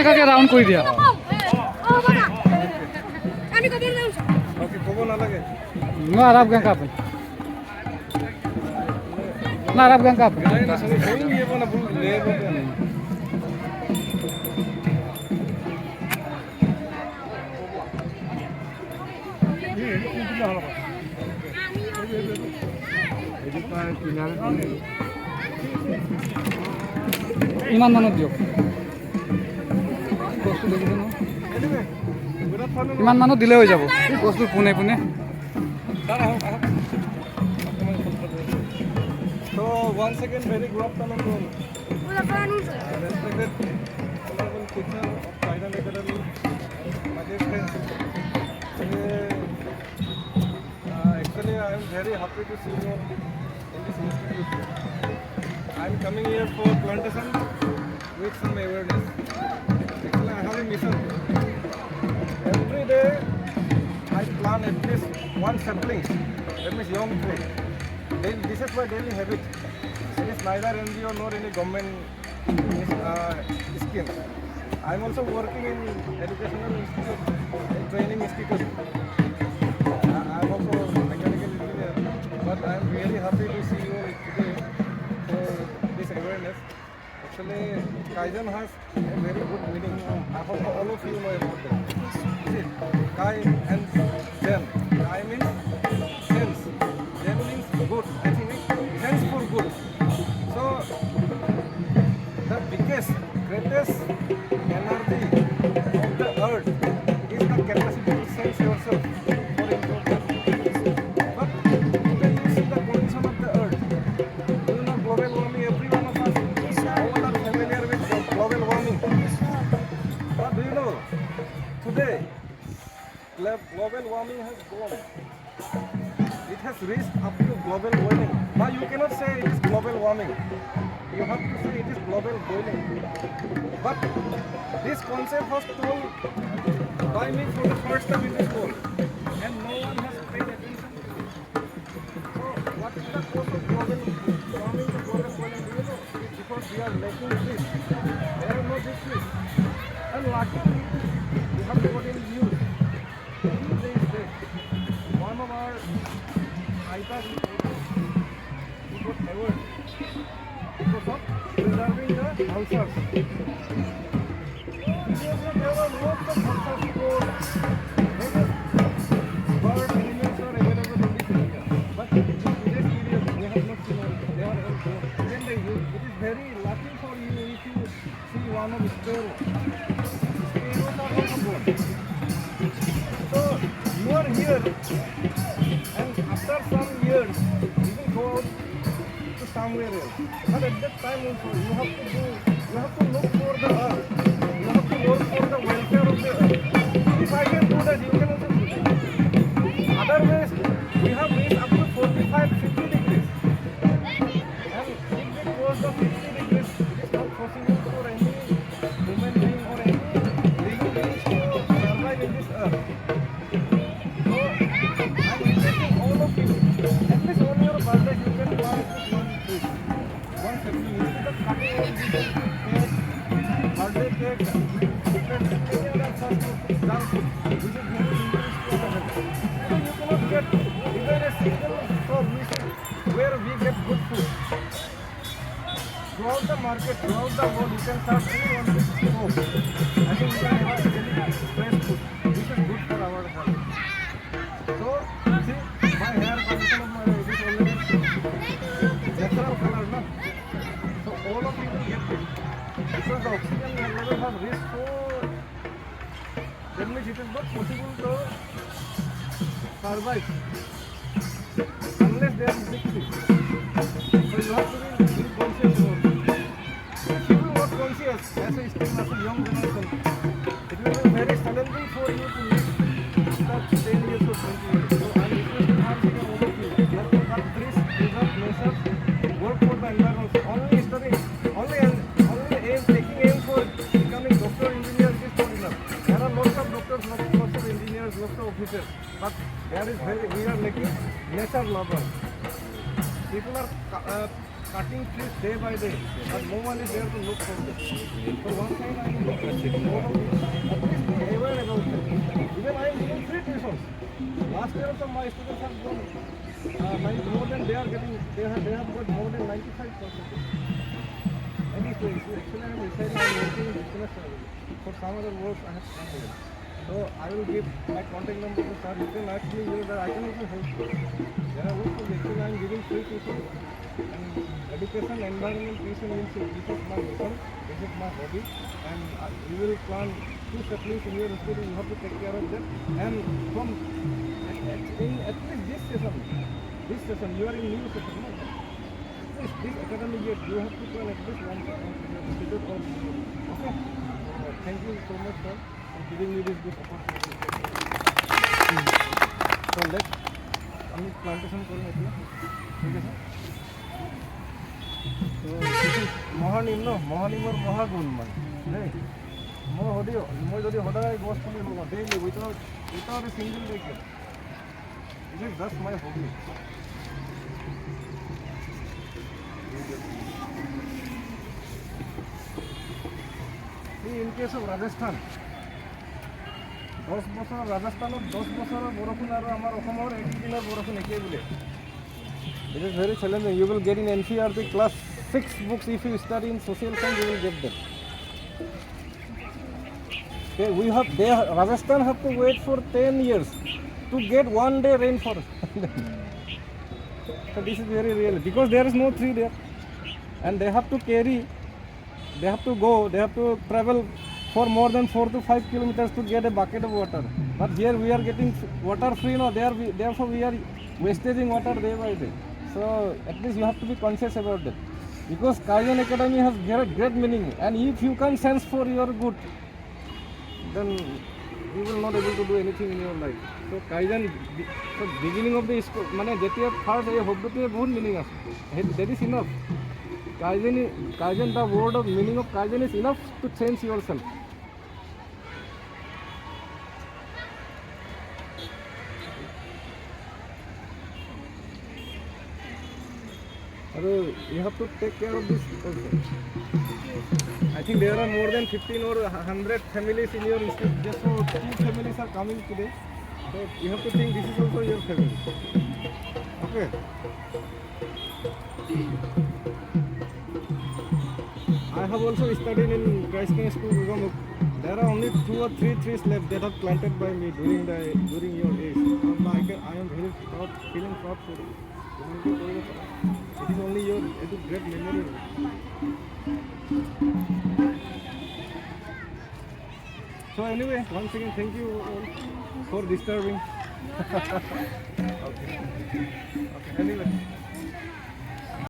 এনেকুৱাকৈ ৰাউণ্ড কৰি দিয়া। ক'ব নালাগে। Arab gang kapan? Nah, Arab gang kapan? Iman manut diok. Bosku dekhise no. Iman manut dile hoi jabo. Bosku pune pune. So once again, very good afternoon. Respected honorable teacher of Trident Academy, my dear friends. Actually, I am very happy to see you in this institute. I am coming here for plantation with some awareness. Actually, I have a mission. Every day, I plant at least one sapling. That means young tree. This is my daily habit. It is neither NGO nor any government scheme. I am also working in educational institute, training institute. I am also a mechanical engineer, but I am really happy to see you today for this awareness. Actually, Kaizen has a very good meaning. I hope all of you know about that. See, Kai and Zen. Kai means sense. Zen means good. I think it's sense for good. So, the biggest, greatest energy of the earth is the capacity to sense yourself for improvement. But when you see the condition of the earth, you know global warming, every one of us all are familiar with global warming. But do you know, today, global warming has gone. It has reached up to global warming. Now you cannot say it is global warming. You have to say it is global boiling. But this concept was told by me for the first time in this world, and no one has paid attention to it. So what is the cause of global warming to global boiling? Do you know? It's because we are lacking trees. There are no big trees. And luckily, we have got in news. These days, one of our IPAS he got award because of preserving the ulcers. Previously, there were lots of ulcers for various bird animals are available in this area. But in today's period, we have not seen all. They are all gone. Then it is very lucky for you if you see one of sparrows. Sparrows are also gone. So you are here, and after some years, you will go out to somewhere else. But at that time also, you have to look for the earth. You have to work for the welfare of the earth. If I can do that, you can also do that. Otherwise, we have reached up to 45, 50 degrees. And if it goes to 50 degrees, it is not possible for any human being or any living beings to survive in this earth. So, I am requesting all of you, at least on your birthday, you can plant one tree. One sapling instead of cutting all these cake, birthday cake, different any other sort of junk food, which is very dangerous to the health. So you cannot get even a single shop where we get good food. Throughout the market, throughout the world, you can search anyone with soap. I think we can have really fresh food. This is good for our health. So, see, my hair condition of my it is already natural color, no? So all of you will get it. Because the oxygen level has reached so, that means it is not possible to survive unless there is victory. So you have to be conscious about it. If you are not conscious as a young generation, it will be very challenging for you to live after 10 years or 20 years. So I am requesting once again all of you, you have to cut trees, preserve nature, work for the environment. Only studying, only taking aim for becoming doctor, engineer is not enough. There are lots of doctors, lots of engineers, lots of officers, but we are lacking nature lovers. People are cutting trees day by day, but no one is there to look for them. So one side I am requesting all of you, at least be aware about them. Even I am giving free tuitions. Last year also my students have gone more than they are getting. They have got more than 95%. Anyway, so actually I am deciding I am working in business for some other work I have started. So I will give my contact number to sir. You can actually use that. I can also help you. There are work actually I am giving free tuition. And education, environment, peace and unity. This is my mission. This is my hobby. And you will plan 2 saplings in your school. You have to take care of them. And from at least this session, you are in new session. No? This academic year, you have to plan at least one institute or okay. Thank you so much for giving me this good opportunity. So let's plantation करें इसमें, ठीक है sir? So this is महानिम और महागुण मान, नहीं? मैं जो होदाय ghost पुली होगा, daily without a single day. This is just my hobby. In case of Rajasthan, 10 বছর রাজস্থানত 10 বছৰৰ বৰষুণ আৰু আমাৰ অসমৰ 1 দিনৰ বৰষুণ একেই বোলে. It is very challenging. You will get in NCERT class 6 books if you study in social science. You will get them. Okay, Rajasthan have to wait for 10 years to get 1 day rainfall. So this is very real because there is no tree there, and they have to travel for more than 4 to 5 kilometers to get a bucket of water. But here we are getting water free now. Therefore we are wasting water day by day. So at least you have to be conscious about that. Because Kaizen Academy has great meaning, and if you can sense for your good, then you will not able to do anything in your life. So Kaizen, so beginning of the school, মানে যেতিয়া first এই শব্দটোৱে বহুত meaning আছে. That is enough. Kaizen, the word of meaning of Kaizen is enough to change yourself. You have to take care of this also. I think there are more than 15 or 100 families in your institute. Just so 2 families are coming today. So you have to think this is also your family. Okay. I have also studied in Christ King School, Rugamuk. There are only 2 or 3 trees left that are planted by me during your age. I am very proud, feeling proud for you. It is only your great memory. So anyway, once again, thank you all for disturbing. Okay.